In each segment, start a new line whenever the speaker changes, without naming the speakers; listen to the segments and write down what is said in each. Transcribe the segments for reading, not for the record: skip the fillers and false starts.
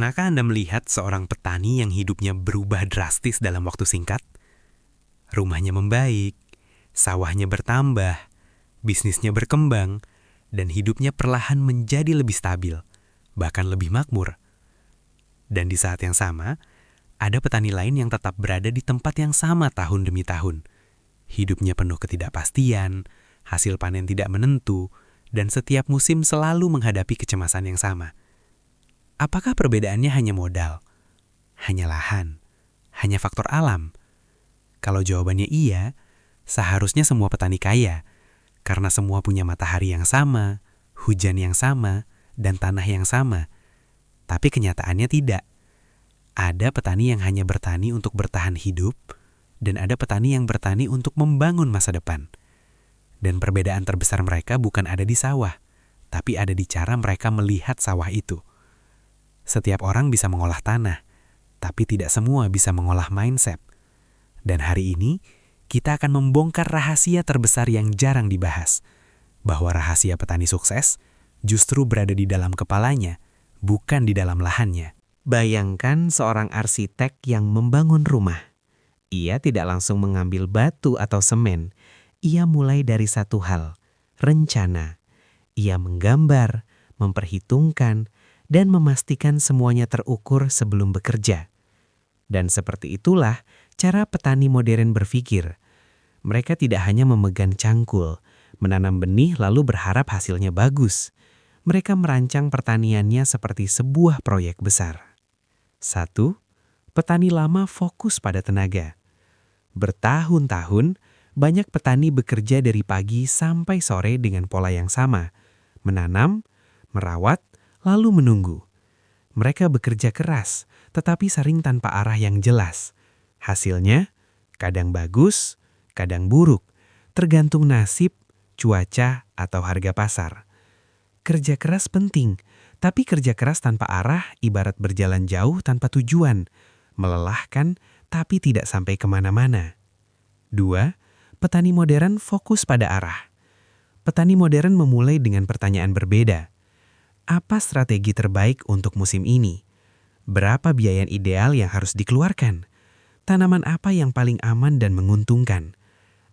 Pernahkah Anda melihat seorang petani yang hidupnya berubah drastis dalam waktu singkat? Rumahnya membaik, sawahnya bertambah, bisnisnya berkembang, dan hidupnya perlahan menjadi lebih stabil, bahkan lebih makmur. Dan di saat yang sama, ada petani lain yang tetap berada di tempat yang sama tahun demi tahun. Hidupnya penuh ketidakpastian, hasil panen tidak menentu, dan setiap musim selalu menghadapi kecemasan yang sama. Apakah perbedaannya hanya modal? Hanya lahan? Hanya faktor alam? Kalau jawabannya iya, seharusnya semua petani kaya, karena semua punya matahari yang sama, hujan yang sama, dan tanah yang sama. Tapi kenyataannya tidak. Ada petani yang hanya bertani untuk bertahan hidup, dan ada petani yang bertani untuk membangun masa depan. Dan perbedaan terbesar mereka bukan ada di sawah, tapi ada di cara mereka melihat sawah itu. Setiap orang bisa mengolah tanah, tapi tidak semua bisa mengolah mindset. Dan hari ini, kita akan membongkar rahasia terbesar yang jarang dibahas, bahwa rahasia petani sukses justru berada di dalam kepalanya, bukan di dalam lahannya.
Bayangkan seorang arsitek yang membangun rumah. Ia tidak langsung mengambil batu atau semen. Ia mulai dari satu hal, rencana. Ia menggambar, memperhitungkan, dan memastikan semuanya terukur sebelum bekerja. Dan seperti itulah cara petani modern berpikir. Mereka tidak hanya memegang cangkul, menanam benih lalu berharap hasilnya bagus. Mereka merancang pertaniannya seperti sebuah proyek besar. 1. Petani lama fokus pada tenaga. Bertahun-tahun, banyak petani bekerja dari pagi sampai sore dengan pola yang sama. Menanam, merawat, lalu menunggu. Mereka bekerja keras, tetapi sering tanpa arah yang jelas. Hasilnya, kadang bagus, kadang buruk, tergantung nasib, cuaca, atau harga pasar. Kerja keras penting, tapi kerja keras tanpa arah ibarat berjalan jauh tanpa tujuan, melelahkan tapi tidak sampai kemana-mana. 2. Petani modern fokus pada arah. Petani modern memulai dengan pertanyaan berbeda. Apa strategi terbaik untuk musim ini? Berapa biaya ideal yang harus dikeluarkan? Tanaman apa yang paling aman dan menguntungkan?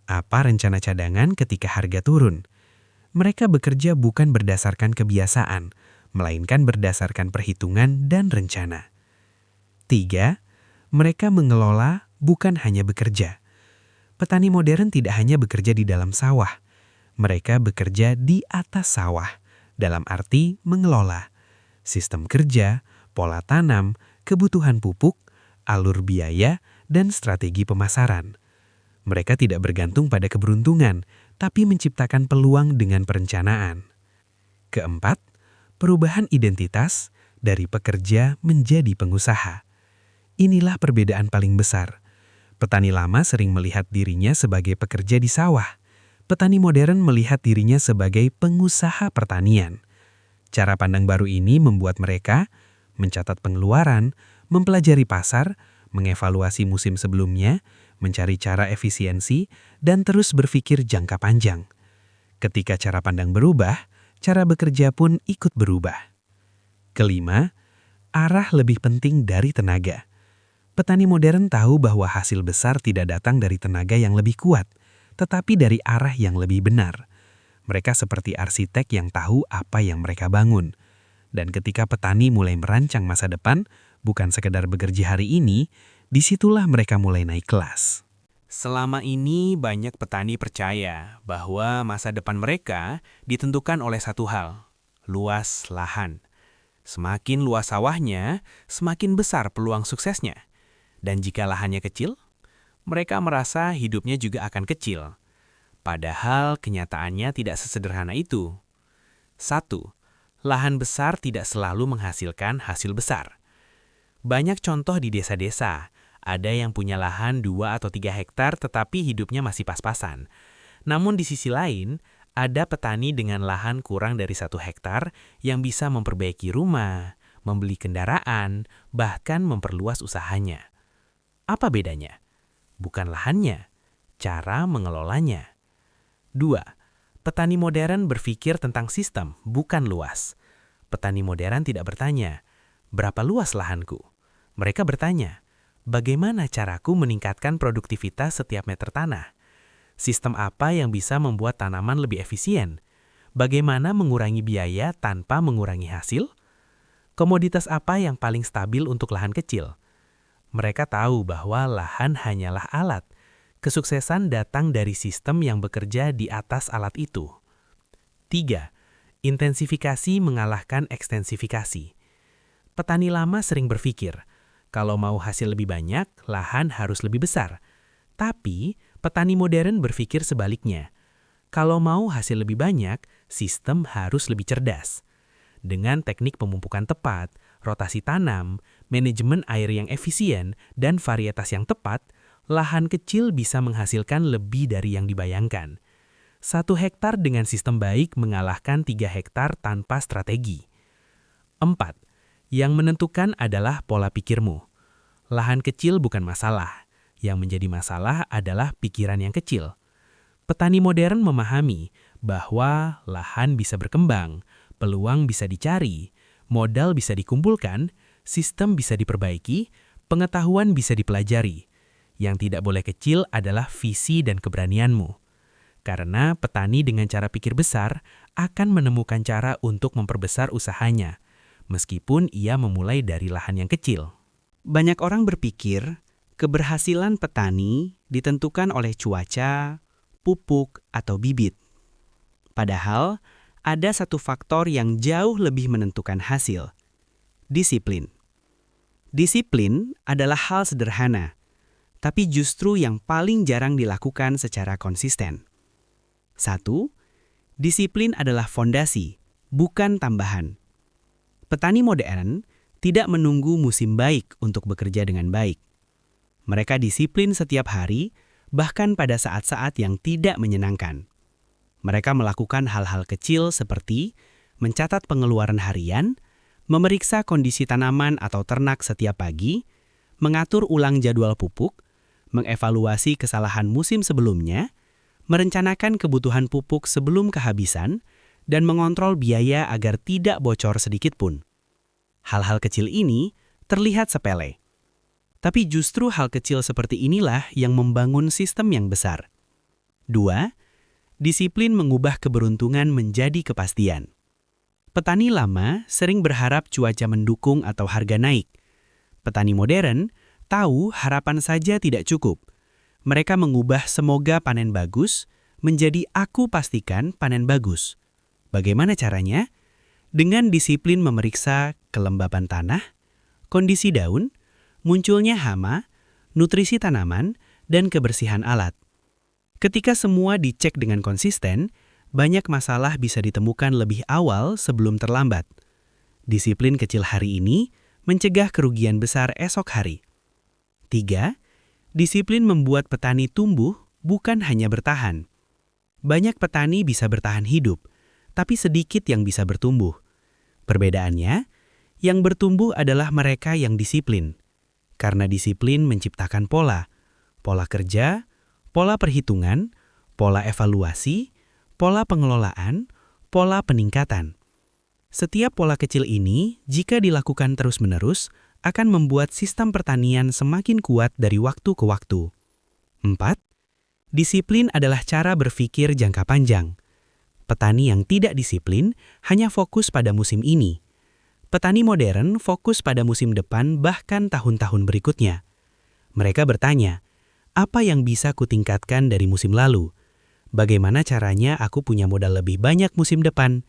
Apa rencana cadangan ketika harga turun? Mereka bekerja bukan berdasarkan kebiasaan, melainkan berdasarkan perhitungan dan rencana. 3. Mereka mengelola bukan hanya bekerja. Petani modern tidak hanya bekerja di dalam sawah. Mereka bekerja di atas sawah, dalam arti mengelola. Sistem kerja, pola tanam, kebutuhan pupuk, alur biaya, dan strategi pemasaran. Mereka tidak bergantung pada keberuntungan, tapi menciptakan peluang dengan perencanaan. 4. Perubahan identitas dari pekerja menjadi pengusaha. Inilah perbedaan paling besar. Petani lama sering melihat dirinya sebagai pekerja di sawah. Petani modern melihat dirinya sebagai pengusaha pertanian. Cara pandang baru ini membuat mereka mencatat pengeluaran, mempelajari pasar, mengevaluasi musim sebelumnya, mencari cara efisiensi, dan terus berpikir jangka panjang. Ketika cara pandang berubah, cara bekerja pun ikut berubah. 5. Arah lebih penting dari tenaga. Petani modern tahu bahwa hasil besar tidak datang dari tenaga yang lebih kuat, tetapi dari arah yang lebih benar. Mereka seperti arsitek yang tahu apa yang mereka bangun. Dan ketika petani mulai merancang masa depan, bukan sekedar bekerja hari ini, disitulah mereka mulai naik kelas.
Selama ini banyak petani percaya bahwa masa depan mereka ditentukan oleh satu hal, luas lahan. Semakin luas sawahnya, semakin besar peluang suksesnya. Dan jika lahannya kecil, mereka merasa hidupnya juga akan kecil. Padahal kenyataannya tidak sesederhana itu. 1. Lahan besar tidak selalu menghasilkan hasil besar. Banyak contoh di desa-desa. Ada yang punya lahan 2 atau 3 hektar tetapi hidupnya masih pas-pasan. Namun di sisi lain, ada petani dengan lahan kurang dari 1 hektar yang bisa memperbaiki rumah, membeli kendaraan, bahkan memperluas usahanya. Apa bedanya? Bukan lahannya, cara mengelolanya. 2. Petani modern berpikir tentang sistem, bukan luas. Petani modern tidak bertanya, Berapa luas lahanku? Mereka bertanya, bagaimana caraku meningkatkan produktivitas setiap meter tanah? Sistem apa yang bisa membuat tanaman lebih efisien? Bagaimana mengurangi biaya tanpa mengurangi hasil? Komoditas apa yang paling stabil untuk lahan kecil? Mereka tahu bahwa lahan hanyalah alat. Kesuksesan datang dari sistem yang bekerja di atas alat itu. 3. Intensifikasi mengalahkan ekstensifikasi. Petani lama sering berpikir, kalau mau hasil lebih banyak, lahan harus lebih besar. Tapi, petani modern berpikir sebaliknya. Kalau mau hasil lebih banyak, sistem harus lebih cerdas. Dengan teknik pemupukan tepat, rotasi tanam, manajemen air yang efisien, dan varietas yang tepat, lahan kecil bisa menghasilkan lebih dari yang dibayangkan. 1 hektar dengan sistem baik mengalahkan 3 hektar tanpa strategi. 4. Yang menentukan adalah pola pikirmu. Lahan kecil bukan masalah. Yang menjadi masalah adalah pikiran yang kecil. Petani modern memahami bahwa lahan bisa berkembang, peluang bisa dicari, modal bisa dikumpulkan, sistem bisa diperbaiki, pengetahuan bisa dipelajari. Yang tidak boleh kecil adalah visi dan keberanianmu. Karena petani dengan cara pikir besar akan menemukan cara untuk memperbesar usahanya, meskipun ia memulai dari lahan yang kecil.
Banyak orang berpikir keberhasilan petani ditentukan oleh cuaca, pupuk, atau bibit. Padahal, ada satu faktor yang jauh lebih menentukan hasil. Disiplin. Disiplin adalah hal sederhana, tapi justru yang paling jarang dilakukan secara konsisten. 1. Disiplin adalah fondasi, bukan tambahan. Petani modern tidak menunggu musim baik untuk bekerja dengan baik. Mereka disiplin setiap hari, bahkan pada saat-saat yang tidak menyenangkan. Mereka melakukan hal-hal kecil seperti mencatat pengeluaran harian, memeriksa kondisi tanaman atau ternak setiap pagi, mengatur ulang jadwal pupuk, mengevaluasi kesalahan musim sebelumnya, merencanakan kebutuhan pupuk sebelum kehabisan, dan mengontrol biaya agar tidak bocor sedikit pun. Hal-hal kecil ini terlihat sepele. Tapi justru hal kecil seperti inilah yang membangun sistem yang besar. 2. Disiplin mengubah keberuntungan menjadi kepastian. Petani lama sering berharap cuaca mendukung atau harga naik. Petani modern tahu harapan saja tidak cukup. Mereka mengubah semoga panen bagus menjadi aku pastikan panen bagus. Bagaimana caranya? Dengan disiplin memeriksa kelembapan tanah, kondisi daun, munculnya hama, nutrisi tanaman, dan kebersihan alat. Ketika semua dicek dengan konsisten, banyak masalah bisa ditemukan lebih awal sebelum terlambat. Disiplin kecil hari ini mencegah kerugian besar esok hari. 3. Disiplin membuat petani tumbuh, bukan hanya bertahan. Banyak petani bisa bertahan hidup, tapi sedikit yang bisa bertumbuh. Perbedaannya, yang bertumbuh adalah mereka yang disiplin. Karena disiplin menciptakan pola kerja, pola perhitungan, pola evaluasi, pola pengelolaan, pola peningkatan. Setiap pola kecil ini, jika dilakukan terus-menerus, akan membuat sistem pertanian semakin kuat dari waktu ke waktu. 4. Disiplin adalah cara berpikir jangka panjang. Petani yang tidak disiplin hanya fokus pada musim ini. Petani modern fokus pada musim depan bahkan tahun-tahun berikutnya. Mereka bertanya, apa yang bisa kutingkatkan dari musim lalu? Bagaimana caranya aku punya modal lebih banyak musim depan?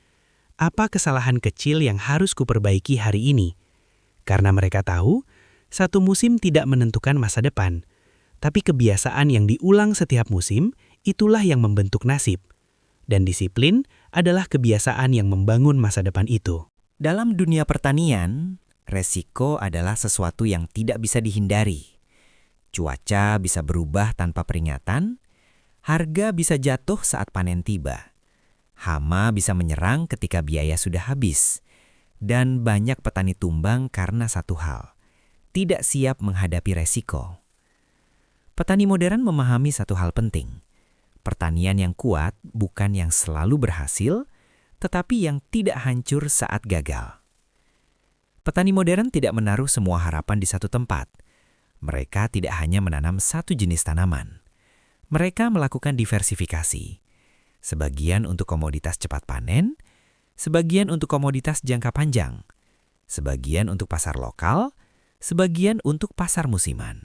Apa kesalahan kecil yang harus kuperbaiki hari ini? Karena mereka tahu, satu musim tidak menentukan masa depan. Tapi kebiasaan yang diulang setiap musim, itulah yang membentuk nasib. Dan disiplin adalah kebiasaan yang membangun masa depan itu.
Dalam dunia pertanian, resiko adalah sesuatu yang tidak bisa dihindari. Cuaca bisa berubah tanpa peringatan, harga bisa jatuh saat panen tiba, hama bisa menyerang ketika biaya sudah habis, dan banyak petani tumbang karena satu hal, tidak siap menghadapi resiko. Petani modern memahami satu hal penting, pertanian yang kuat bukan yang selalu berhasil, tetapi yang tidak hancur saat gagal. Petani modern tidak menaruh semua harapan di satu tempat. Mereka tidak hanya menanam satu jenis tanaman. Mereka melakukan diversifikasi. Sebagian untuk komoditas cepat panen, sebagian untuk komoditas jangka panjang, sebagian untuk pasar lokal, sebagian untuk pasar musiman.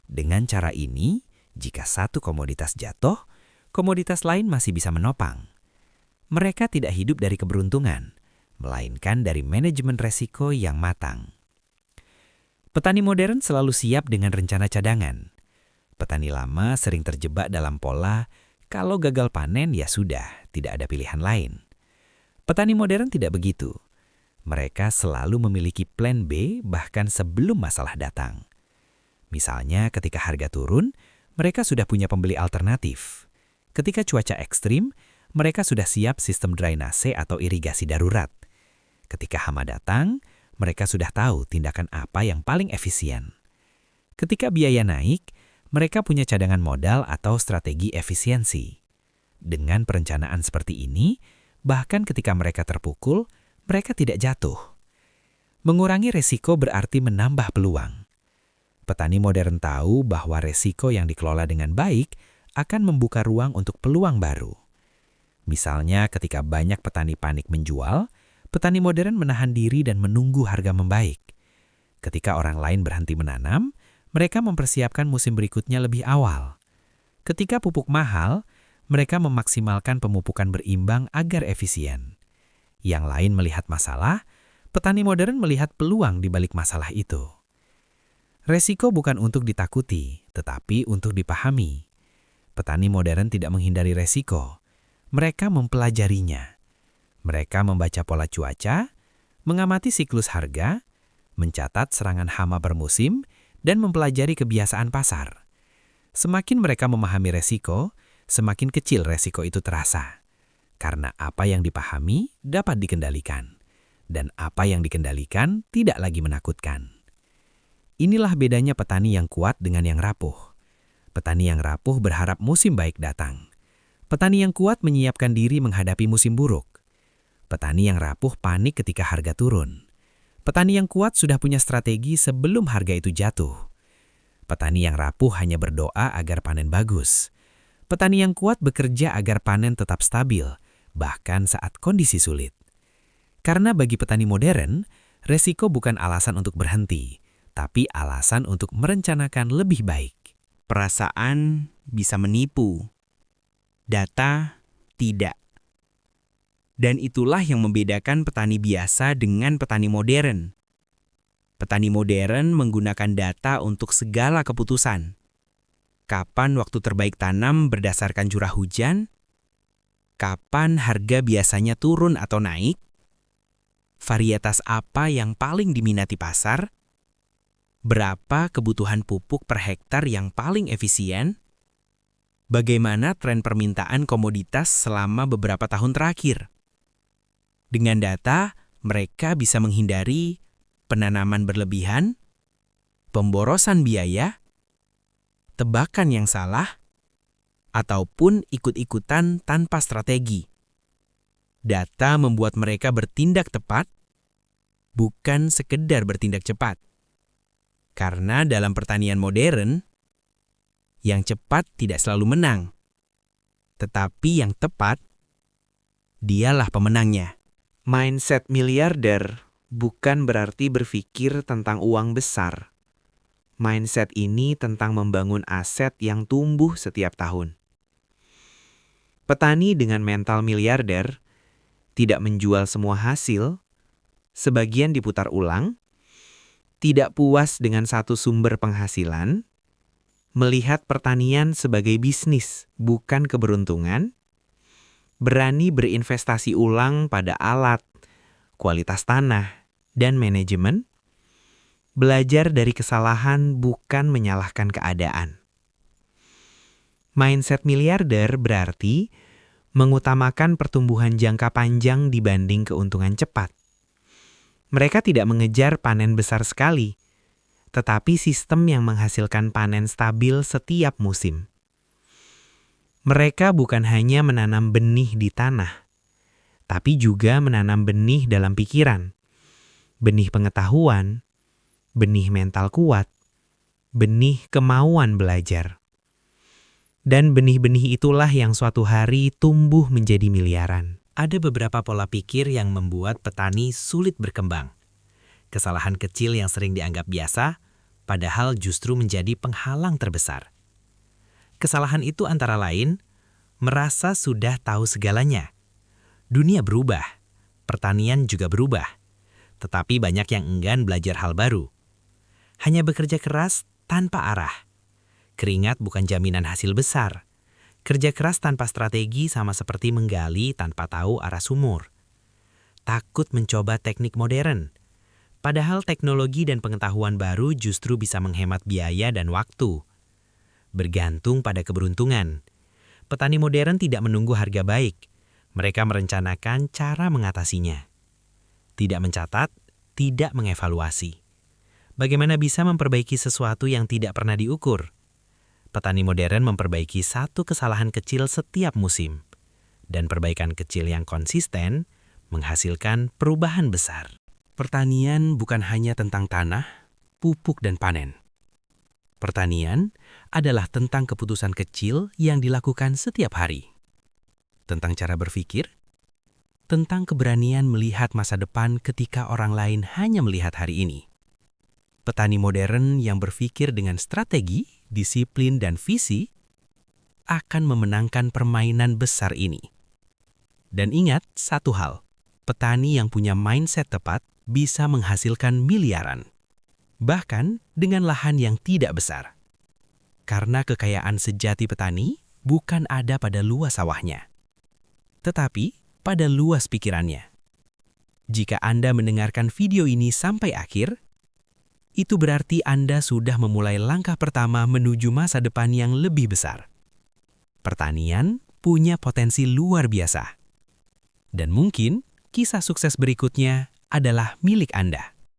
Dengan cara ini, jika satu komoditas jatuh, komoditas lain masih bisa menopang. Mereka tidak hidup dari keberuntungan, melainkan dari manajemen resiko yang matang. Petani modern selalu siap dengan rencana cadangan. Petani lama sering terjebak dalam pola, kalau gagal panen ya sudah, tidak ada pilihan lain. Petani modern tidak begitu. Mereka selalu memiliki plan B bahkan sebelum masalah datang. Misalnya ketika harga turun, mereka sudah punya pembeli alternatif. Ketika cuaca ekstrim, mereka sudah siap sistem drainase atau irigasi darurat. Ketika hama datang, mereka sudah tahu tindakan apa yang paling efisien. Ketika biaya naik, mereka punya cadangan modal atau strategi efisiensi. Dengan perencanaan seperti ini, bahkan ketika mereka terpukul, mereka tidak jatuh. Mengurangi resiko berarti menambah peluang. Petani modern tahu bahwa resiko yang dikelola dengan baik akan membuka ruang untuk peluang baru. Misalnya ketika banyak petani panik menjual, petani modern menahan diri dan menunggu harga membaik. Ketika orang lain berhenti menanam, mereka mempersiapkan musim berikutnya lebih awal. Ketika pupuk mahal, mereka memaksimalkan pemupukan berimbang agar efisien. Yang lain melihat masalah, petani modern melihat peluang di balik masalah itu. Resiko bukan untuk ditakuti, tetapi untuk dipahami. Petani modern tidak menghindari resiko. Mereka mempelajarinya. Mereka membaca pola cuaca, mengamati siklus harga, mencatat serangan hama bermusim, dan mempelajari kebiasaan pasar. Semakin mereka memahami resiko, semakin kecil resiko itu terasa. Karena apa yang dipahami dapat dikendalikan. Dan apa yang dikendalikan tidak lagi menakutkan. Inilah bedanya petani yang kuat dengan yang rapuh. Petani yang rapuh berharap musim baik datang. Petani yang kuat menyiapkan diri menghadapi musim buruk. Petani yang rapuh panik ketika harga turun. Petani yang kuat sudah punya strategi sebelum harga itu jatuh. Petani yang rapuh hanya berdoa agar panen bagus. Petani yang kuat bekerja agar panen tetap stabil, bahkan saat kondisi sulit. Karena bagi petani modern, resiko bukan alasan untuk berhenti, tapi alasan untuk merencanakan lebih baik.
Perasaan bisa menipu. Data tidak. Dan itulah yang membedakan petani biasa dengan petani modern. Petani modern menggunakan data untuk segala keputusan. Kapan waktu terbaik tanam berdasarkan curah hujan? Kapan harga biasanya turun atau naik? Varietas apa yang paling diminati pasar? Berapa kebutuhan pupuk per hektar yang paling efisien? Bagaimana tren permintaan komoditas selama beberapa tahun terakhir? Dengan data, mereka bisa menghindari penanaman berlebihan, pemborosan biaya, tebakan yang salah, ataupun ikut-ikutan tanpa strategi. Data membuat mereka bertindak tepat, bukan sekedar bertindak cepat. Karena dalam pertanian modern, yang cepat tidak selalu menang. Tetapi yang tepat, dialah pemenangnya.
Mindset miliarder bukan berarti berpikir tentang uang besar. Mindset ini tentang membangun aset yang tumbuh setiap tahun. Petani dengan mental miliarder tidak menjual semua hasil, sebagian diputar ulang, tidak puas dengan satu sumber penghasilan, melihat pertanian sebagai bisnis, bukan keberuntungan, berani berinvestasi ulang pada alat, kualitas tanah, dan manajemen, belajar dari kesalahan bukan menyalahkan keadaan. Mindset miliarder berarti mengutamakan pertumbuhan jangka panjang dibanding keuntungan cepat. Mereka tidak mengejar panen besar sekali, tetapi sistem yang menghasilkan panen stabil setiap musim. Mereka bukan hanya menanam benih di tanah, tapi juga menanam benih dalam pikiran. benih pengetahuan, benih mental kuat, benih kemauan belajar. Dan benih-benih itulah yang suatu hari tumbuh menjadi miliaran.
Ada beberapa pola pikir yang membuat petani sulit berkembang. Kesalahan kecil yang sering dianggap biasa, padahal justru menjadi penghalang terbesar. Kesalahan itu antara lain, merasa sudah tahu segalanya. Dunia berubah, pertanian juga berubah, tetapi banyak yang enggan belajar hal baru. Hanya bekerja keras tanpa arah. Keringat bukan jaminan hasil besar. Kerja keras tanpa strategi sama seperti menggali tanpa tahu arah sumur. Takut mencoba teknik modern. Padahal teknologi dan pengetahuan baru justru bisa menghemat biaya dan waktu. Bergantung pada keberuntungan. Petani modern tidak menunggu harga baik. Mereka merencanakan cara mengatasinya. Tidak mencatat, tidak mengevaluasi. Bagaimana bisa memperbaiki sesuatu yang tidak pernah diukur? Petani modern memperbaiki satu kesalahan kecil setiap musim. Dan perbaikan kecil yang konsisten menghasilkan perubahan besar.
Pertanian bukan hanya tentang tanah, pupuk, dan panen. Pertanian adalah tentang keputusan kecil yang dilakukan setiap hari. Tentang cara berpikir, tentang keberanian melihat masa depan ketika orang lain hanya melihat hari ini. Petani modern yang berpikir dengan strategi, disiplin, dan visi akan memenangkan permainan besar ini. Dan ingat satu hal, petani yang punya mindset tepat bisa menghasilkan miliaran. Bahkan dengan lahan yang tidak besar. Karena kekayaan sejati petani bukan ada pada luas sawahnya, tetapi pada luas pikirannya. Jika Anda mendengarkan video ini sampai akhir, itu berarti Anda sudah memulai langkah pertama menuju masa depan yang lebih besar. Pertanian punya potensi luar biasa. Dan mungkin kisah sukses berikutnya adalah milik Anda.